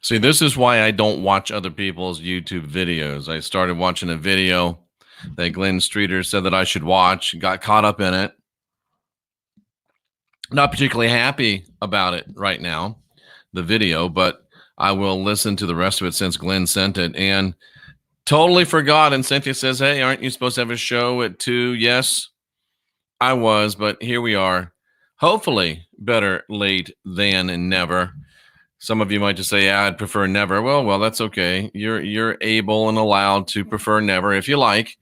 See, this is why I don't watch other people's YouTube videos. I started watching a video that Glenn Streeter said that I should watch, got caught up in it. Not particularly happy about it right now, the video, but I will listen to the rest of it since Glenn sent it and totally forgot. And Cynthia says, "Hey, aren't you supposed to have a show at 2?" Yes, I was, but here we are. Hopefully, better late than never. Some of you might just say, "Yeah, I'd prefer never." Well, that's okay. You're able and allowed to prefer never if you like.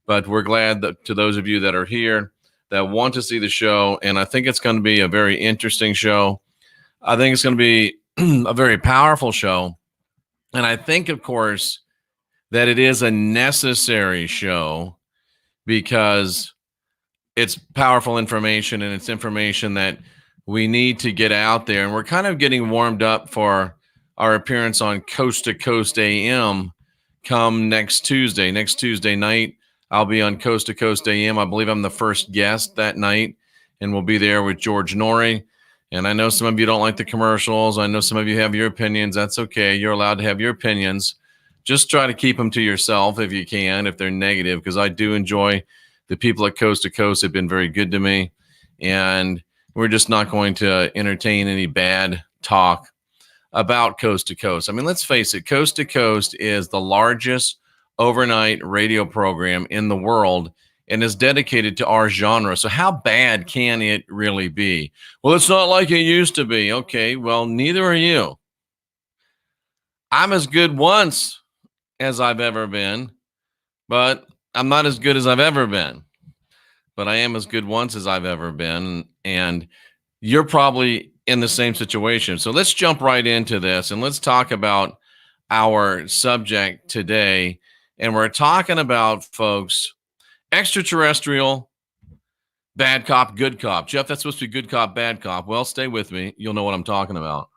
But we're glad that to those of you that are here that want to see the show, and I think it's going to be a very interesting show. I think it's going to be a very powerful show, and I think, of course, that it is a necessary show because it's powerful information and it's information that we need to get out there. And we're kind of getting warmed up for our appearance on Coast to Coast AM come next Tuesday. Next Tuesday night, I'll be on Coast to Coast AM. I believe I'm the first guest that night, and we'll be there with George Norrie. And I know some of you don't like the commercials. I know some of you have your opinions. That's okay. You're allowed to have your opinions. Just try to keep them to yourself if you can, if they're negative, because I do enjoy the people at Coast to Coast have been very good to me, and we're just not going to entertain any bad talk about Coast to Coast. I mean, let's face it, Coast to Coast is the largest overnight radio program in the world and is dedicated to our genre. So how bad can it really be? Well, it's not like it used to be. Okay, well, neither are you. I'm as good once as I've ever been, but I'm not as good as I've ever been, but I am as good once as I've ever been. And you're probably in the same situation. So let's jump right into this and let's talk about our subject today. And we're talking about, folks, extraterrestrial, bad cop, good cop. Jeff, that's supposed to be good cop, bad cop. Well, stay with me. You'll know what I'm talking about.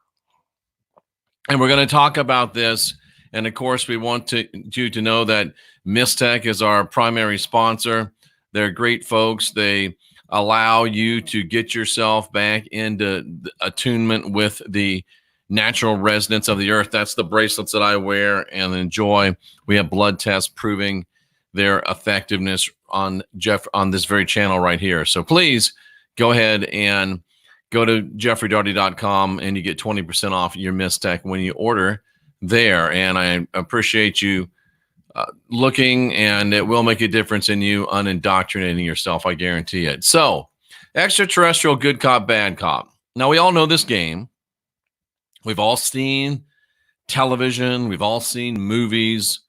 And we're going to talk about this. And of course, we want you to know that Mistech is our primary sponsor. They're great folks. They allow you to get yourself back into attunement with the natural resonance of the earth. That's the bracelets that I wear and enjoy. We have blood tests proving their effectiveness on this very channel right here. So please go ahead and go to jeffreydaugherty.com and you get 20% off your Mistech when you order there. And I appreciate you looking, and it will make a difference in you unindoctrinating yourself. I guarantee it. So, extraterrestrial, good cop, bad cop. Now, we all know this game. We've all seen television. We've all seen movies.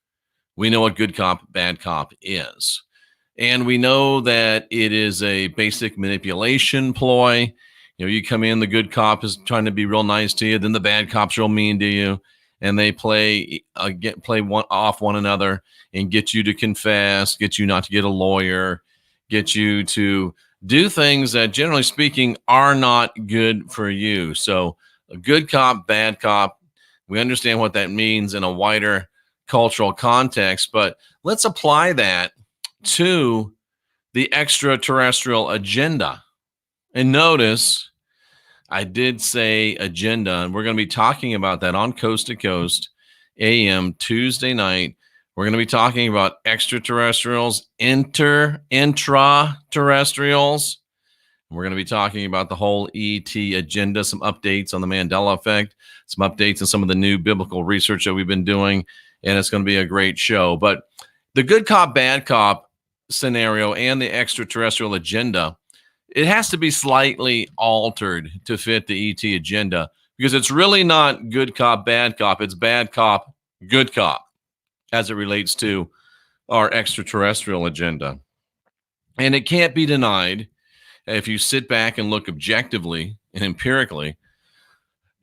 We know what good cop, bad cop is. And we know that it is a basic manipulation ploy. You know, you come in, the good cop is trying to be real nice to you. Then the bad cop's real mean to you. And they play one another and get you to confess, get you not to get a lawyer, get you to do things that, generally speaking, are not good for you. So a good cop, bad cop, we understand what that means in a wider cultural context, but let's apply that to the extraterrestrial agenda. And notice, I did say agenda, and we're going to be talking about that on Coast to Coast AM Tuesday night. We're going to be talking about extraterrestrials, intraterrestrials. We're going to be talking about the whole ET agenda, some updates on the Mandela effect, some updates on some of the new biblical research that we've been doing, and it's going to be a great show. But the good cop, bad cop scenario and the extraterrestrial agenda, it has to be slightly altered to fit the ET agenda, because it's really not good cop, bad cop. It's bad cop, good cop, as it relates to our extraterrestrial agenda. And it can't be denied, if you sit back and look objectively and empirically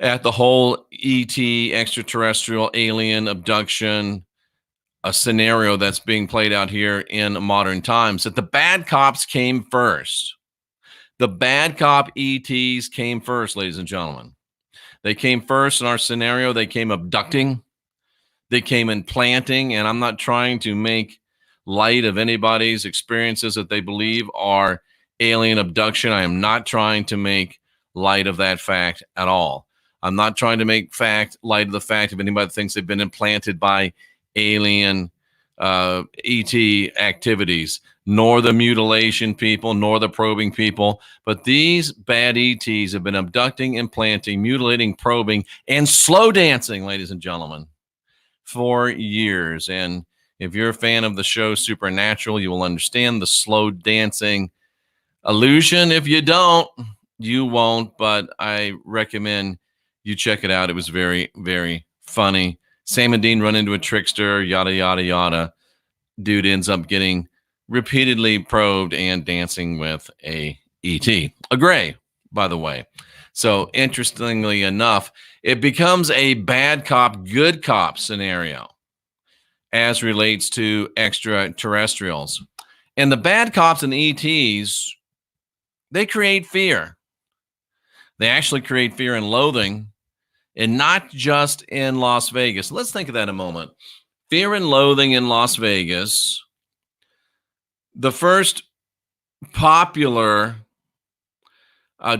at the whole ET, extraterrestrial, alien abduction, a scenario that's being played out here in modern times, that the bad cops came first. The bad cop ETs came first, ladies and gentlemen. They came first in our scenario. They came abducting. They came implanting. And I'm not trying to make light of anybody's experiences that they believe are alien abduction. I am not trying to make light of that fact at all. I'm not trying to make light of the fact of anybody that thinks they've been implanted by alien ET activities, nor the mutilation people, nor the probing people. But these bad ETs have been abducting, implanting, mutilating, probing, and slow dancing, ladies and gentlemen, for years. And if you're a fan of the show Supernatural, you will understand the slow dancing illusion. If you don't, you won't, but I recommend you check it out. It was very, very funny. Sam and Dean run into a trickster, yada, yada, yada. Dude ends up getting repeatedly probed and dancing with a ET, a gray, by the way. So interestingly enough, it becomes a bad cop, good cop scenario as relates to extraterrestrials. And the bad cops and ETs, they create fear. They actually create fear and loathing, and not just in Las Vegas. Let's think of that a moment. Fear and loathing in Las Vegas. The first popular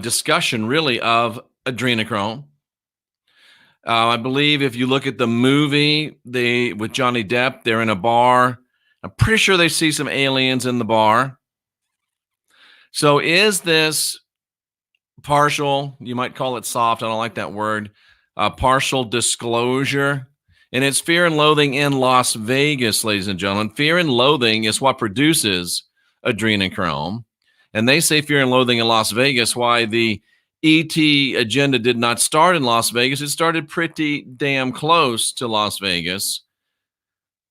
discussion, really, of adrenochrome. I believe if you look at the movie with Johnny Depp, they're in a bar. I'm pretty sure they see some aliens in the bar. So is this partial, you might call it soft, I don't like that word, partial disclosure? And it's fear and loathing in Las Vegas, ladies and gentlemen. Fear and loathing is what produces adrenochrome. And they say fear and loathing in Las Vegas. Why the ET agenda did not start in Las Vegas. It started pretty damn close to Las Vegas.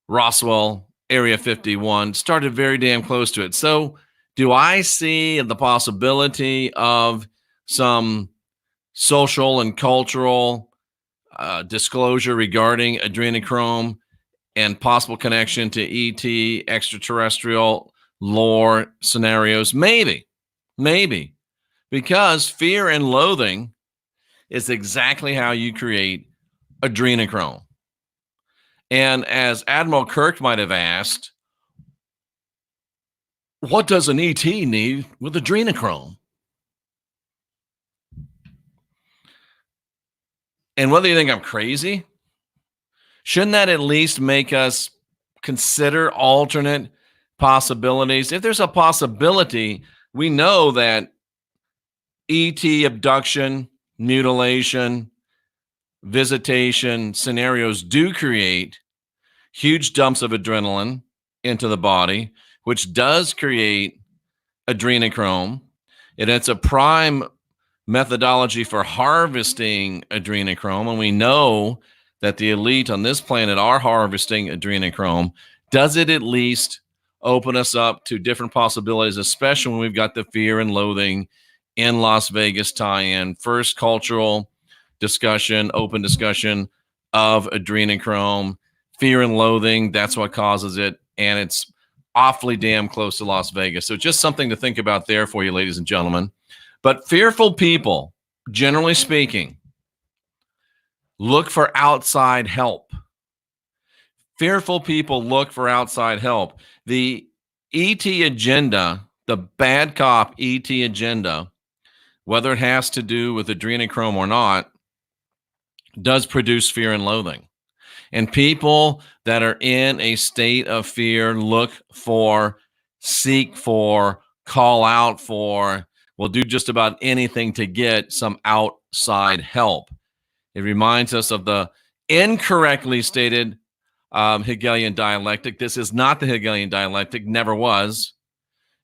Roswell, Area 51, started very damn close to it. So do I see the possibility of some social and cultural disclosure regarding adrenochrome and possible connection to ET, extraterrestrial lore scenarios? Maybe, because fear and loathing is exactly how you create adrenochrome. And as Admiral Kirk might have asked, what does an ET need with adrenochrome? And whether you think I'm crazy, shouldn't that at least make us consider alternate possibilities? If there's a possibility, we know that ET abduction, mutilation, visitation scenarios do create huge dumps of adrenaline into the body, which does create adrenochrome. And it's a prime methodology for harvesting adrenochrome. And we know that the elite on this planet are harvesting adrenochrome. Does it at least open us up to different possibilities, especially when we've got the fear and loathing in Las Vegas tie-in? First cultural discussion, open discussion of adrenochrome, fear and loathing, that's what causes it. And it's awfully damn close to Las Vegas. So just something to think about there for you, ladies and gentlemen. But fearful people, generally speaking, look for outside help. Fearful people look for outside help. The ET agenda, the bad cop ET agenda, whether it has to do with adrenochrome or not, does produce fear and loathing. And people that are in a state of fear look for, seek for, call out for, will do just about anything to get some outside help. It reminds us of the incorrectly stated Hegelian dialectic. This is not the Hegelian dialectic, never was.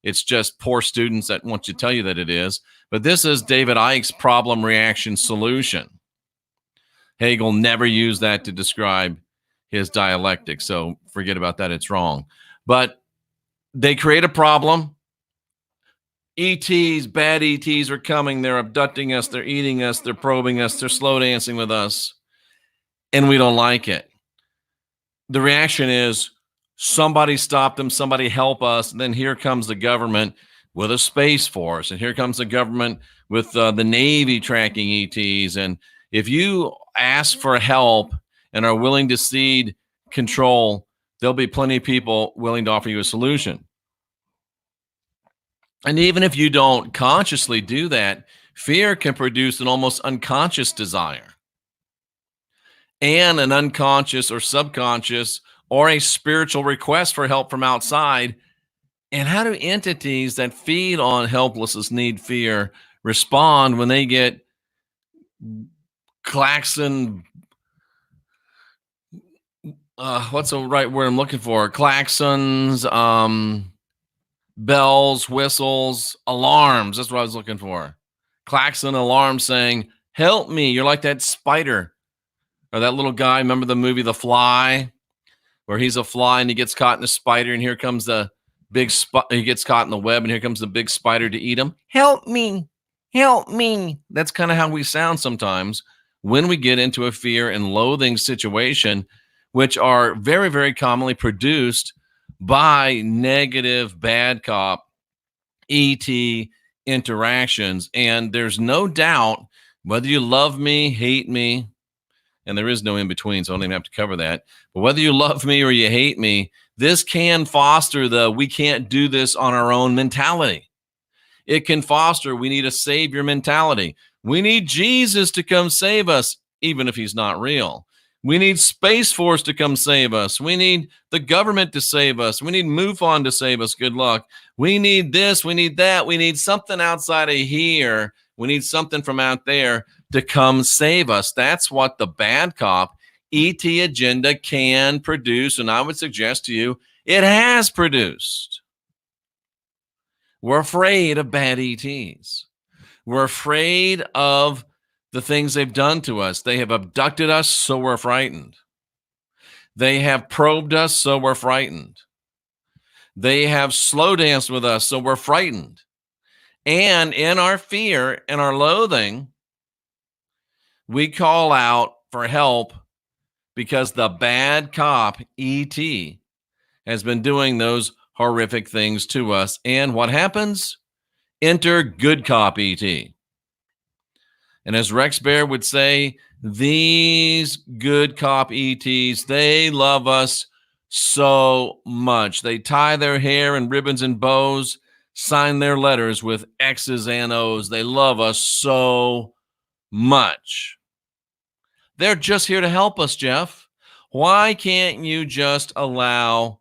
It's just poor students that want to tell you that it is. But this is David Icke's problem, reaction, solution. Hegel never used that to describe his dialectic, so forget about that. It's wrong. But they create a problem. ETs, bad ETs are coming. They're abducting us. They're eating us. They're probing us. They're slow dancing with us. And we don't like it. The reaction is somebody stop them. Somebody help us. And then here comes the government with a space force. And here comes the government with the Navy tracking ETs. And if you ask for help and are willing to cede control, there'll be plenty of people willing to offer you a solution. And even if you don't consciously do that, fear can produce an almost unconscious desire. and an unconscious or subconscious or a spiritual request for help from outside. And how do entities that feed on helplessness, need, fear respond when they get klaxon? What's the right word I'm looking for? Klaxons, bells, whistles, alarms. That's what I was looking for. Klaxon alarm saying, help me. You're like that spider or that little guy. Remember the movie The Fly, where he's a fly and he gets caught in a spider, and here comes the big he gets caught in the web, and here comes the big spider to eat him. Help me. Help me. That's kind of how we sound sometimes when we get into a fear and loathing situation, which are very, very commonly produced by negative bad cop ET interactions. And there's no doubt, whether you love me, hate me, and there is no in between, so I don't even have to cover that. But whether you love me or you hate me, this can foster the we can't do this on our own mentality. It can foster we need a savior mentality. We need Jesus to come save us, even if he's not real. We need Space Force to come save us. We need the government to save us. We need MUFON to save us. Good luck. We need this. We need that. We need something outside of here. We need something from out there to come save us. That's what the bad cop ET agenda can produce. And I would suggest to you, it has produced. We're afraid of bad ETs. We're afraid of the things they've done to us. They have abducted us, so we're frightened. They have probed us, so we're frightened. They have slow danced with us, so we're frightened. And in our fear and our loathing, we call out for help because the bad cop, ET, has been doing those horrific things to us. And what happens? Enter good cop, ET. And as Rex Bear would say, these good cop ETs, they love us so much. They tie their hair in ribbons and bows, sign their letters with X's and O's. They love us so much. They're just here to help us, Jeff. Why can't you just allow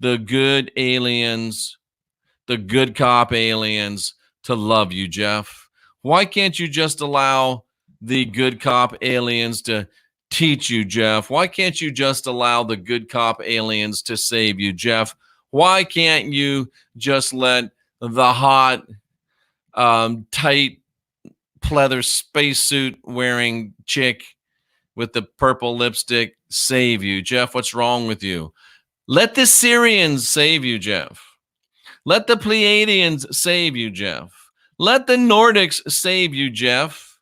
the good aliens, the good cop aliens, to love you, Jeff? Why can't you just allow the good cop aliens to teach you, Jeff? Why can't you just allow the good cop aliens to save you, Jeff? Why can't you just let the hot, tight, pleather spacesuit wearing chick with the purple lipstick save you, Jeff? What's wrong with you? Let the Syrians save you, Jeff. Let the Pleiadians save you, Jeff. Let the Nordics save you, Jeff.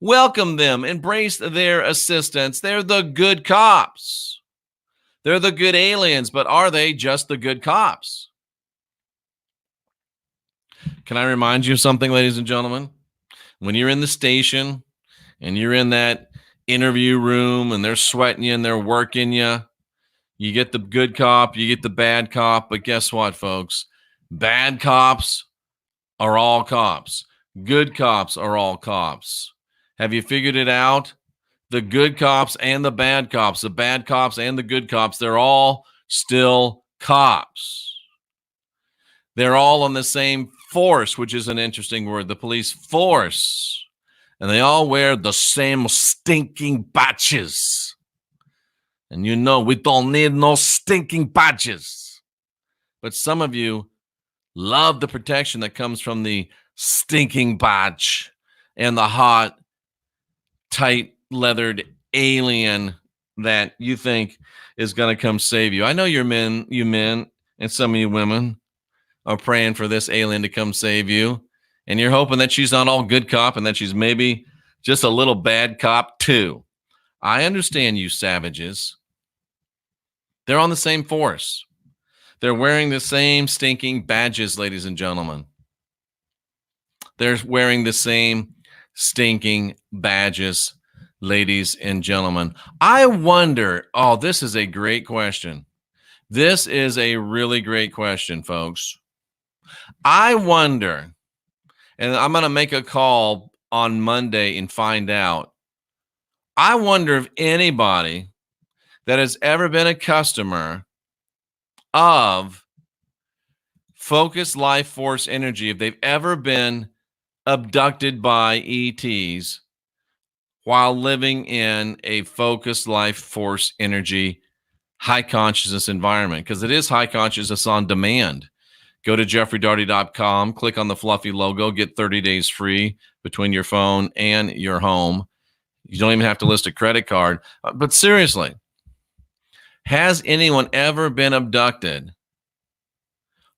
Welcome them. Embrace their assistance. They're the good cops. They're the good aliens, but are they just the good cops? Can I remind you of something, ladies and gentlemen? When you're in the station and you're in that interview room and they're sweating you and they're working you, you get the good cop, you get the bad cop, but guess what, folks? Bad cops are all cops. Good cops are all cops. Have you figured it out? The good cops and the bad cops and the good cops, they're all still cops. They're all on the same force, which is an interesting word, the police force. And they all wear the same stinking badges. And you know, we don't need no stinking badges. But some of you love the protection that comes from the stinking badge and the hot, tight, leathered alien that you think is going to come save you. I know you men, and some of you women are praying for this alien to come save you. And you're hoping that she's not all good cop and that she's maybe just a little bad cop too. I understand you savages. They're on the same force. They're wearing the same stinking badges, ladies and gentlemen. They're wearing the same stinking badges, ladies and gentlemen. I wonder, this is a great question. This is a really great question, folks. I wonder, and I'm going to make a call on Monday and find out, I wonder if anybody that has ever been a customer of Focus Life Force Energy, if they've ever been abducted by ETs while living in a Focus Life Force Energy high consciousness environment, because it is high consciousness on demand. Go to jeffreydaugherty.com, click on the fluffy logo, get 30 days free between your phone and your home. You don't even have to list a credit card. But seriously, has anyone ever been abducted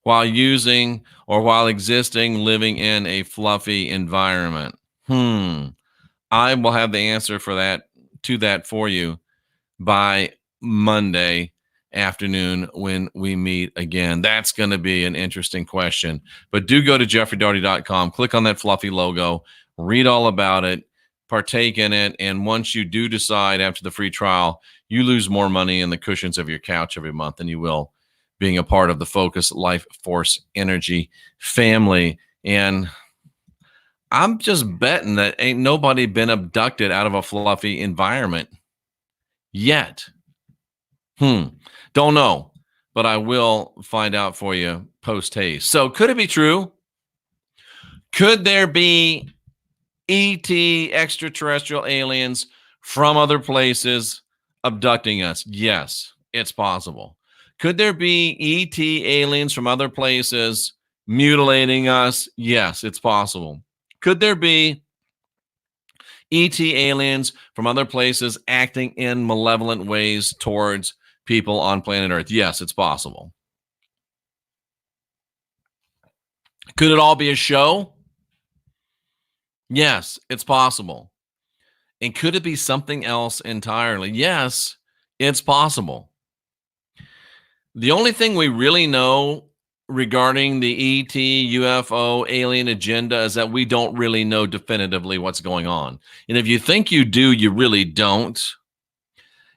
while using or while existing, living in a fluffy environment? I will have the answer for that for you by Monday afternoon when we meet again. That's going to be an interesting question. But do go to jeffreydaugherty.com, click on that fluffy logo, read all about it, partake in it. And once you do decide after the free trial, you lose more money in the cushions of your couch every month than you will being a part of the Focus Life Force Energy family. And I'm just betting that ain't nobody been abducted out of a fluffy environment yet. Don't know, but I will find out for you post haste. So could it be true? Could there be ET extraterrestrial aliens from other places abducting us? Yes, it's possible. Could there be ET aliens from other places mutilating us? Yes, it's possible. Could there be ET aliens from other places acting in malevolent ways towards people on planet Earth? Yes, it's possible. Could it all be a show? Yes, it's possible. And could it be something else entirely? Yes, it's possible. The only thing we really know regarding the ET, UFO, alien agenda is that we don't really know definitively what's going on. And if you think you do, you really don't.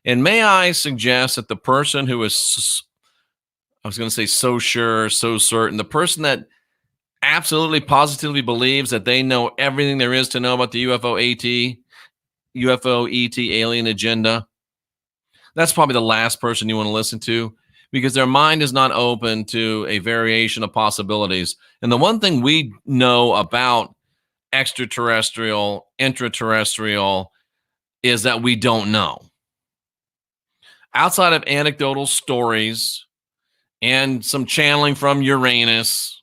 And may I suggest that the person who is, I was going to say so sure, so certain, the person that absolutely positively believes that they know everything there is to know about the UFO, ET, alien agenda, that's probably the last person you want to listen to, because their mind is not open to a variation of possibilities. And the one thing we know about extraterrestrial, intraterrestrial, is that we don't know. Outside of anecdotal stories and some channeling from Uranus,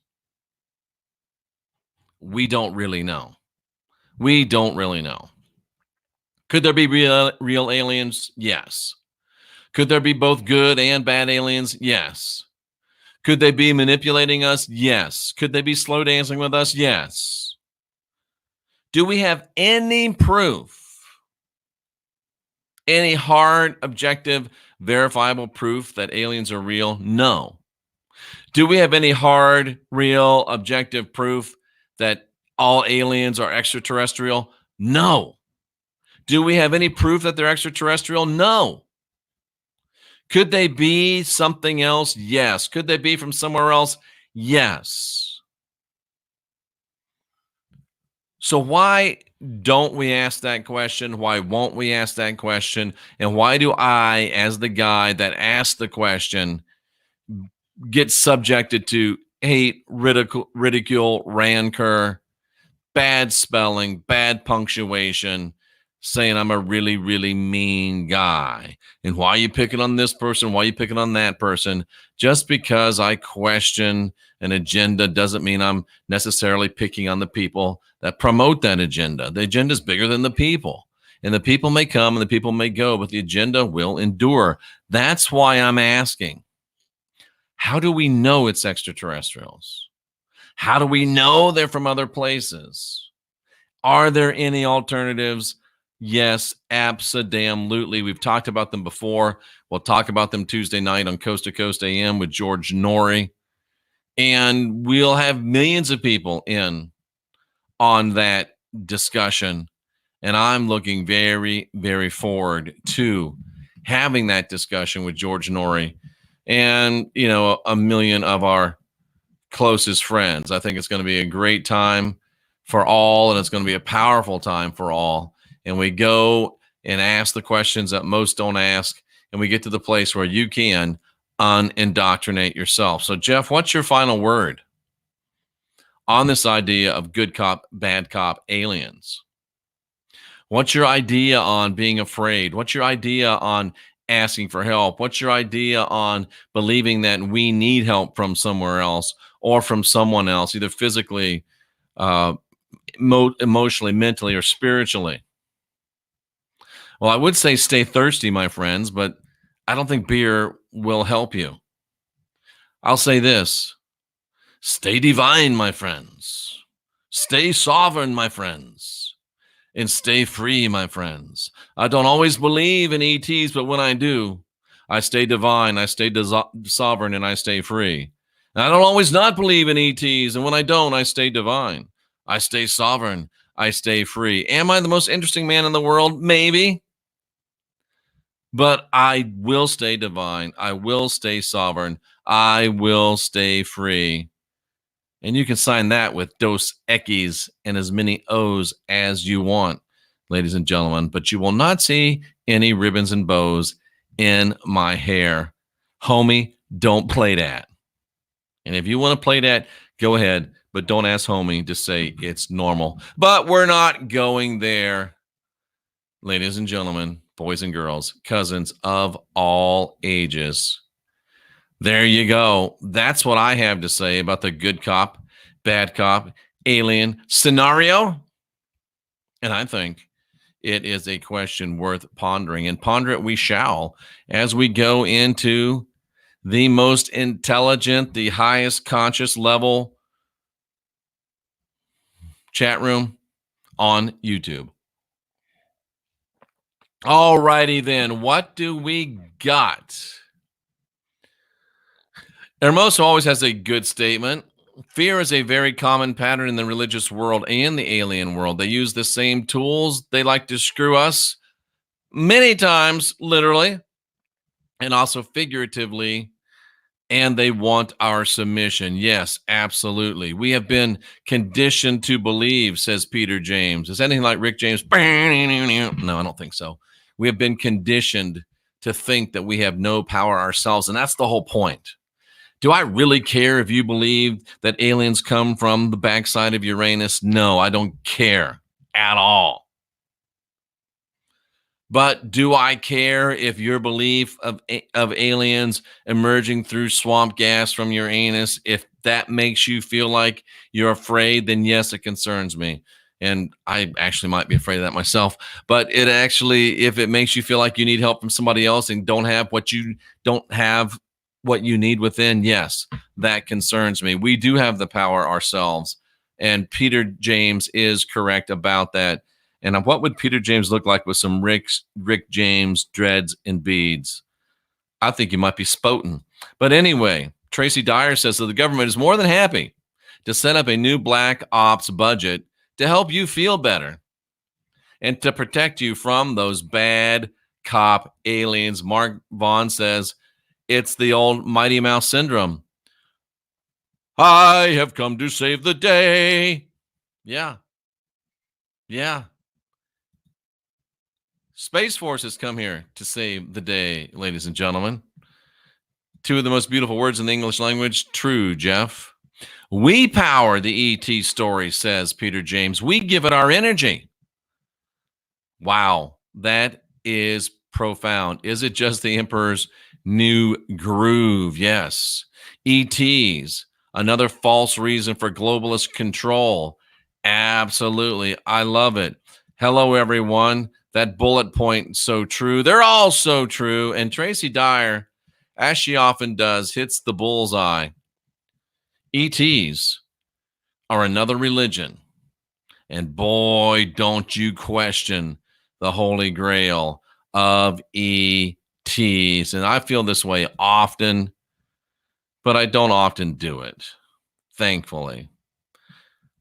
we don't really know. We don't really know. Could there be real aliens? Yes. Could there be both good and bad aliens? Yes. Could they be manipulating us? Yes. Could they be slow dancing with us? Yes. Do we have any proof? Any hard, objective, verifiable proof that aliens are real? No. Do we have any hard, real, objective proof that all aliens are extraterrestrial? No. Do we have any proof that they're extraterrestrial? No. Could they be something else? Yes. Could they be from somewhere else? Yes. So why don't we ask that question? Why won't we ask that question? And why do I, as the guy that asked the question, get subjected to hate, ridicule, rancor, bad spelling, bad punctuation, saying I'm a really, really mean guy? And why are you picking on this person? Why are you picking on that person? Just because I question an agenda doesn't mean I'm necessarily picking on the people that promote that agenda. The agenda is bigger than the people. And the people may come and the people may go, but the agenda will endure. That's why I'm asking, how do we know it's extraterrestrials? How do we know they're from other places? Are there any alternatives? Yes, abso-damn-lutely. We've talked about them before. We'll talk about them Tuesday night on Coast to Coast AM with George Norrie. And we'll have millions of people in on that discussion. And I'm looking very, very forward to having that discussion with George Norrie and, you know, a million of our closest friends. I think it's going to be a great time for all, and it's going to be a powerful time for all. And we go and ask the questions that most don't ask. And we get to the place where you can unindoctrinate yourself. So, Jeff, what's your final word on this idea of good cop, bad cop, aliens? What's your idea on being afraid? What's your idea on asking for help? What's your idea on believing that we need help from somewhere else or from someone else, either physically, emotionally, mentally, or spiritually? Well, I would say stay thirsty, my friends, but I don't think beer will help you. I'll say this: stay divine, my friends. Stay sovereign, my friends. And stay free, my friends. I don't always believe in ETs, but when I do, I stay divine, I stay sovereign, and I stay free. And I don't always not believe in ETs, and when I don't, I stay divine. I stay sovereign, I stay free. Am I the most interesting man in the world? Maybe. But I will stay divine. I will stay sovereign. I will stay free. And you can sign that with Dos Equis and as many O's as you want, ladies and gentlemen. But you will not see any ribbons and bows in my hair. Homie, don't play that. And if you want to play that, go ahead. But don't ask homie to say it's normal. But we're not going there, ladies and gentlemen, boys and girls, cousins of all ages. There you go. That's what I have to say about the good cop, bad cop, alien scenario. And I think it is a question worth pondering, and ponder it we shall as we go into the most intelligent, the highest conscious level chat room on YouTube. All righty then. What do we got? Hermoso always has a good statement. Fear is a very common pattern in the religious world and the alien world. They use the same tools. They like to screw us many times, literally, and also figuratively. And they want our submission. Yes, absolutely. We have been conditioned to believe, says Peter James. Is anything like Rick James? No, I don't think so. We have been conditioned to think that we have no power ourselves. And that's the whole point. Do I really care if you believe that aliens come from the backside of Uranus? No, I don't care at all. But do I care if your belief of aliens emerging through swamp gas from Uranus, if that makes you feel like you're afraid, then yes, it concerns me. And I actually might be afraid of that myself. But it actually, if it makes you feel like you need help from somebody else and don't have what you need within, yes, that concerns me. We do have the power ourselves. And Peter James is correct about that. And what would Peter James look like with some Rick James dreads and beads? I think you might be spoten. But anyway, Tracy Dyer says that the government is more than happy to set up a new black ops budget to help you feel better and to protect you from those bad cop aliens. Mark Vaughn says it's the old Mighty Mouse syndrome. I have come to save the day. Yeah. Space Force has come here to save the day, ladies and gentlemen. Two of the most beautiful words in the English language. True, Jeff. We power the ET story, says Peter James. We give it our energy. Wow, that is profound. Is it just the Emperor's new groove? Yes. ETs, another false reason for globalist control. Absolutely. I love it. Hello, everyone. That bullet point, so true. They're all so true. And Tracy Dyer, as she often does, hits the bullseye. ETs are another religion. And boy, don't you question the Holy Grail of ETs. And I feel this way often, but I don't often do it, thankfully.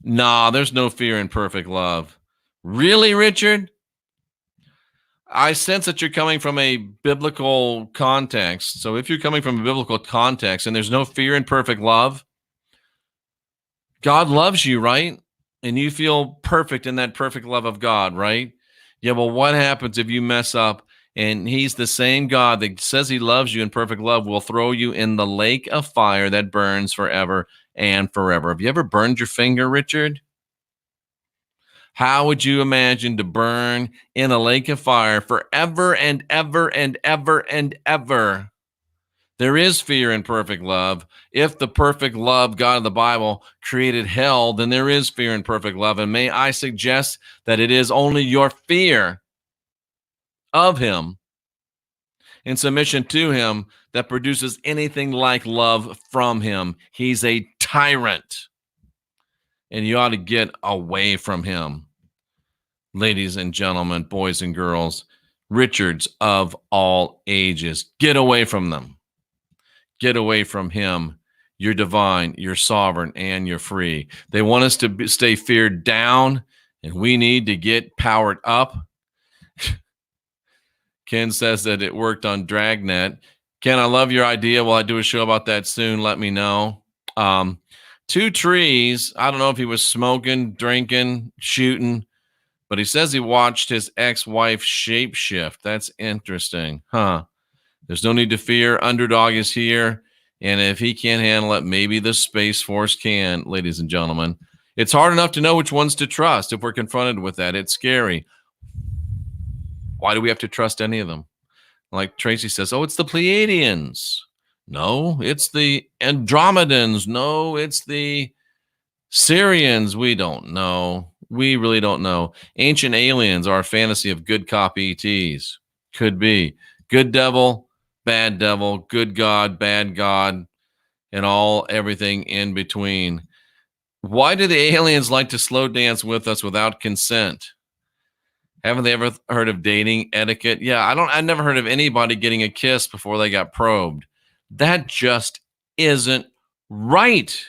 Nah, there's no fear in perfect love. Really, Richard? I sense that you're coming from a biblical context. So if you're coming from a biblical context and there's no fear in perfect love, God loves you, right? And you feel perfect in that perfect love of God, right? Yeah, well, what happens if you mess up and he's the same God that says he loves you in perfect love will throw you in the lake of fire that burns forever and forever. Have you ever burned your finger, Richard? How would you imagine to burn in a lake of fire forever and ever and ever and ever? There is fear in perfect love. If the perfect love, God of the Bible, created hell, then there is fear in perfect love. And may I suggest that it is only your fear of him in submission to him that produces anything like love from him. He's a tyrant, and you ought to get away from him. Ladies and gentlemen, boys and girls, Richards of all ages, get away from them. Get away from him. You're divine, you're sovereign, and you're free. They want us to stay feared down, and we need to get powered up. Ken says that it worked on Dragnet. Ken, I love your idea. Will I do a show about that soon? Let me know. Two trees. I don't know if he was smoking, drinking, shooting, but he says he watched his ex-wife shapeshift. That's interesting. Huh. There's no need to fear. Underdog is here. And if he can't handle it, maybe the Space Force can, ladies and gentlemen. It's hard enough to know which ones to trust if we're confronted with that. It's scary. Why do we have to trust any of them? Like Tracy says, oh, it's the Pleiadians. No, it's the Andromedans. No, it's the Syrians. We don't know. We really don't know. Ancient aliens are a fantasy of good cop ETs. Could be. Good devil, bad devil, good God, bad God, and everything in between. Why do the aliens like to slow dance with us without consent? Haven't they ever heard of dating etiquette? Yeah, I never heard of anybody getting a kiss before they got probed. That just isn't right.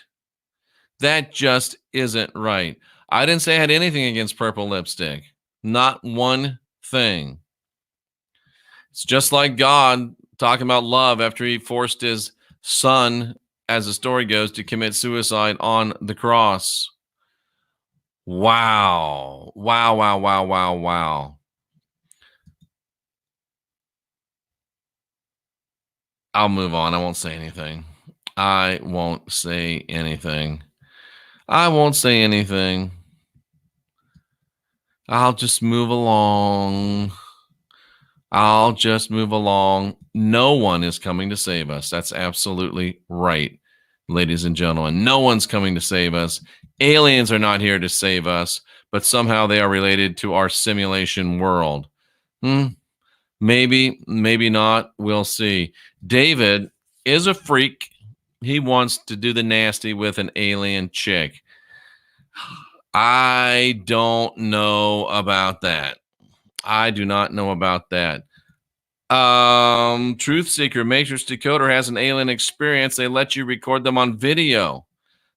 That just isn't right. I didn't say I had anything against purple lipstick. Not one thing. It's just like God talking about love after he forced his son, as the story goes, to commit suicide on the cross. Wow. Wow, wow, wow, wow, wow. I'll move on. I won't say anything. I won't say anything. I won't say anything. I'll just move along. I'll just move along. No one is coming to save us. That's absolutely right, ladies and gentlemen. No one's coming to save us. Aliens are not here to save us, but somehow they are related to our simulation world. Maybe, maybe not. We'll see. David is a freak. He wants to do the nasty with an alien chick. I don't know about that. I do not know about that. Truth Seeker Matrix Decoder has an alien experience. They let you record them on video.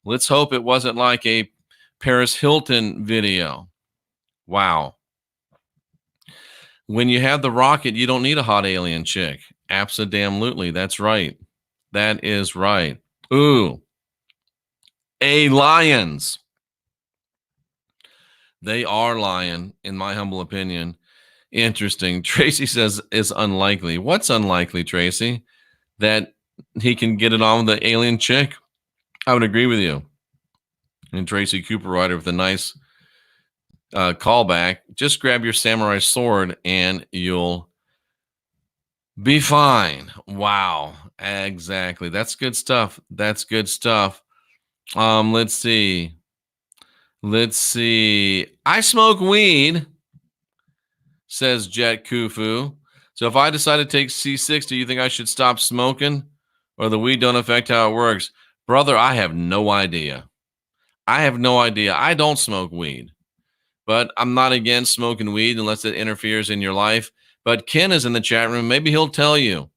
Let's hope it wasn't like a Paris Hilton video. Wow. When you have the rocket, you don't need a hot alien chick. Abso-damn-lutely. That's right. That is right. Ooh. Lions. They are lying, in my humble opinion. Interesting. Tracy says it's unlikely. What's unlikely, Tracy? That he can get it on with the alien chick? I would agree with you. And Tracy Cooper Ryder with a nice callback. Just grab your samurai sword and you'll be fine. Wow. Exactly. That's good stuff. That's good stuff. Let's see. I smoke weed, says Jet Kufu. So if I decide to take C6, do you think I should stop smoking? Or the weed don't affect how it works? Brother, I have no idea. I don't smoke weed. But I'm not against smoking weed unless it interferes in your life. But Ken is in the chat room. Maybe he'll tell you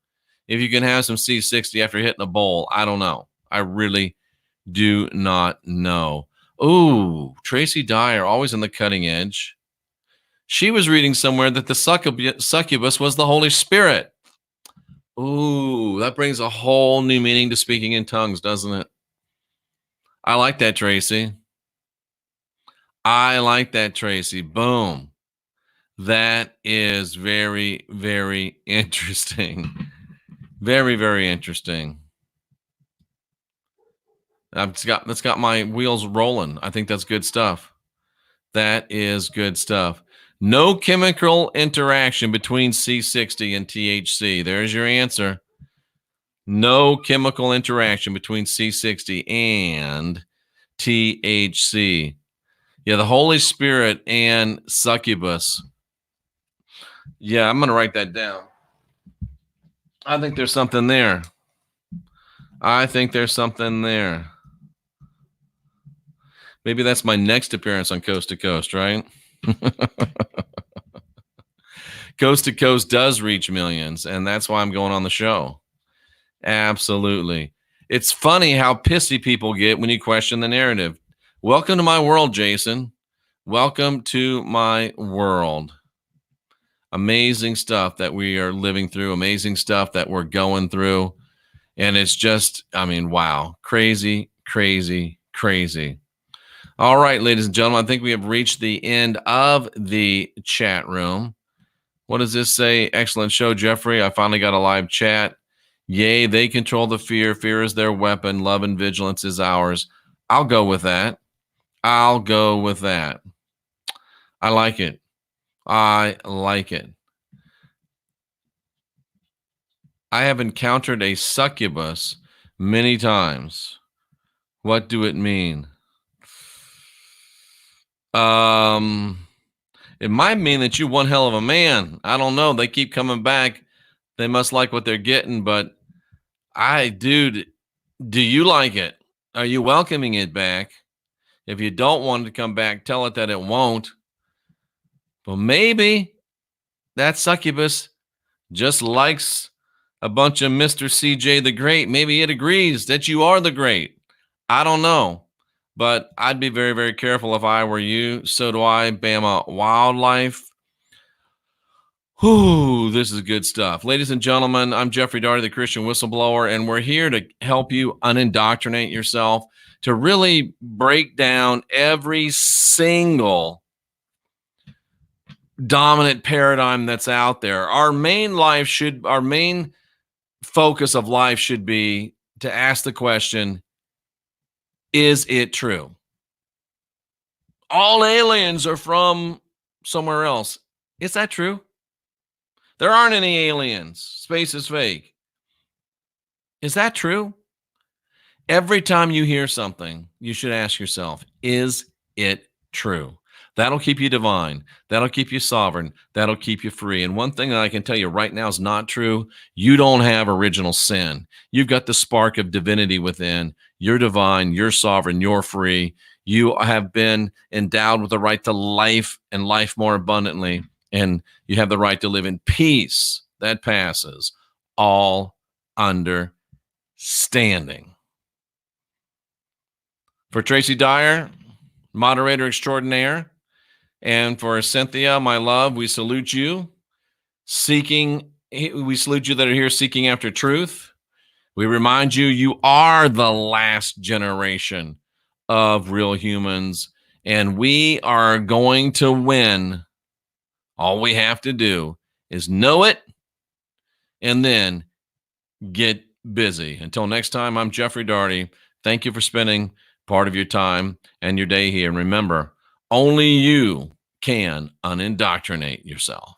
if you can have some C60 after hitting a bowl. I don't know. I really do not know. Ooh, Tracy Dyer, always on the cutting edge. She was reading somewhere that the succubus was the Holy Spirit. Ooh, that brings a whole new meaning to speaking in tongues, doesn't it? I like that, Tracy. Boom. That is very, very interesting. Very, very interesting. That's got my wheels rolling. I think that's good stuff. That is good stuff. No chemical interaction between C60 and THC. There's your answer. No chemical interaction between C60 and THC. Yeah, the Holy Spirit and succubus. Yeah, I'm going to write that down. I think there's something there. I think there's something there. Maybe that's my next appearance on Coast to Coast, right? Coast to Coast does reach millions, and that's why I'm going on the show. Absolutely. It's funny how pissy people get when you question the narrative. Welcome to my world, Jason. Welcome to my world. Amazing stuff that we are living through, amazing stuff that we're going through. And it's just, I mean, wow, crazy, crazy, crazy. All right, ladies and gentlemen, I think we have reached the end of the chat room. What does this say? Excellent show, Jeffrey. I finally got a live chat. Yea, they control the fear. Fear is their weapon. Love and vigilance is ours. I'll go with that. I'll go with that. I like it. I like it. I have encountered a succubus many times. What do it mean? It might mean that you're one hell of a man. I don't know. They keep coming back. They must like what they're getting, but dude, do you like it? Are you welcoming it back? If you don't want it to come back, tell it that it won't. Well, maybe that succubus just likes a bunch of Mr. CJ the Great. Maybe it agrees that you are the great. I don't know, but I'd be very, very careful if I were you. So do I. Bama Wildlife. Whew, this is good stuff. Ladies and gentlemen, I'm Jeffrey Daugherty, the Christian Whistleblower, and we're here to help you unindoctrinate yourself, to really break down every single dominant paradigm that's out there. Our main focus of life should be to ask the question, is it true? All aliens are from somewhere else. Is that true? There aren't any aliens. Space is fake. Is that true? Every time you hear something, you should ask yourself, is it true? That'll keep you divine. That'll keep you sovereign. That'll keep you free. And one thing that I can tell you right now is not true. You don't have original sin. You've got the spark of divinity within. You're divine. You're sovereign. You're free. You have been endowed with the right to life and life more abundantly. And you have the right to live in peace that passes all understanding. For Tracy Dyer, moderator extraordinaire, and for Cynthia, my love, we salute you. We salute you that are here seeking after truth. We remind you, you are the last generation of real humans, and we are going to win. All we have to do is know it and then get busy. Until next time, I'm Jeffrey Daugherty. Thank you for spending part of your time and your day here. And remember, only you can unindoctrinate yourself.